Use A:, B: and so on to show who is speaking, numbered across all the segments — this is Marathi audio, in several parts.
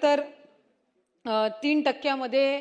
A: तर 3%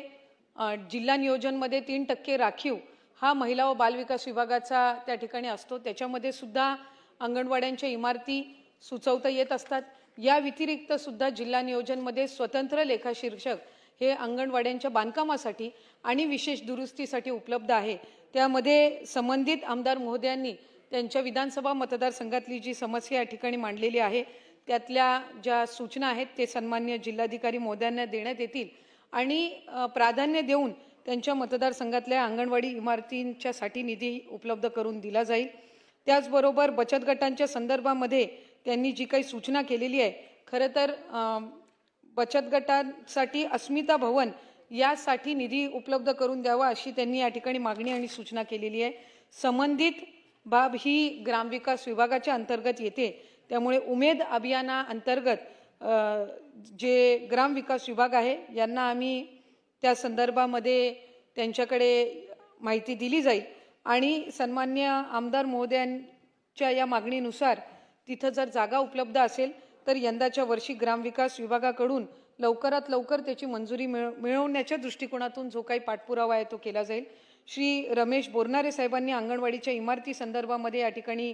A: जिल्हा नियोजनमध्ये 3% राखीव हा महिला व बालविकास विभागाचा त्या ठिकाणी असतो। त्याच्यामध्ये सुद्धा अंगणवाड्यांच्या इमारती सुचवता येत असतात। या व्यतिरिक्त सुद्धा जिल्हा नियोजनमध्ये स्वतंत्र लेखाशीर्षक हे अंगणवाड्यांच्या बांधकामासाठी आणि विशेष दुरुस्तीसाठी उपलब्ध आहे। त्यामध्ये संबंधित आमदार महोदयांनी त्यांच्या विधानसभा मतदारसंघातली जी समस्या या ठिकाणी मांडलेली आहे त्यातल्या ज्या सूचना आहेत ते सन्माननीय जिल्हाधिकारी महोदयांना देण्यात येतील आणि प्राधान्य देऊन त्यांच्या मतदारसंघातल्या अंगणवाडी इमारतींच्यासाठी निधी उपलब्ध करून दिला जाईल। त्याचबरोबर बचत गटांच्या संदर्भामध्ये त्यांनी जी काही सूचना केलेली आहे, खरं तर बचत गटांसाठी अस्मिता भवन यासाठी निधी उपलब्ध करून द्यावा अशी त्यांनी या ठिकाणी मागणी आणि सूचना केलेली आहे। संबंधित बाब ही ग्रामविकास विभागाच्या अंतर्गत येते, त्यामुळे उमेद अभियानाअंतर्गत जे ग्रामविकास विभाग आहे यांना आम्ही त्या संदर्भामध्ये त्यांच्याकडे माहिती दिली जाईल आणि सन्माननीय आमदार महोदयांच्या या मागणीनुसार तिथं जर जागा उपलब्ध असेल तर यंदाच्या वर्षी ग्रामविकास विभागाकडून लवकरात लवकर त्याची मंजुरी मिळवण्याच्या दृष्टिकोनातून जो काही पाठपुरावा आहे तो केला जाईल। श्री रमेश बोरनारे साहेबांनी अंगणवाडीच्या इमारती संदर्भामध्ये या ठिकाणी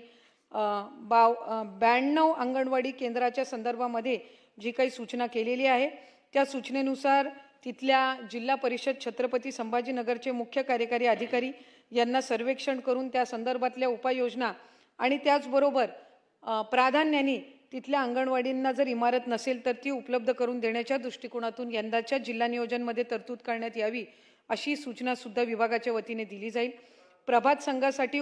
A: 92 अंगणवाडी केंद्राच्या संदर्भामध्ये जी काही सूचना केलेली आहे त्या सूचनेनुसार तिथल्या जिल्हा परिषद छत्रपती संभाजीनगरचे मुख्य कार्यकारी अधिकारी यांना सर्वेक्षण करून त्या संदर्भातल्या उपाययोजना आणि त्याचबरोबर प्राधान्याने तिथल्या अंगणवाडींना जर इमारत नसेल तर ती उपलब्ध करून देण्याच्या दृष्टिकोनातून यंदाच्या जिल्हा नियोजनमध्ये तरतूद करण्यात यावी अशी सूचना सुद्धा विभागाच्या वतीने दिली जाईल। प्रभात संघासाठी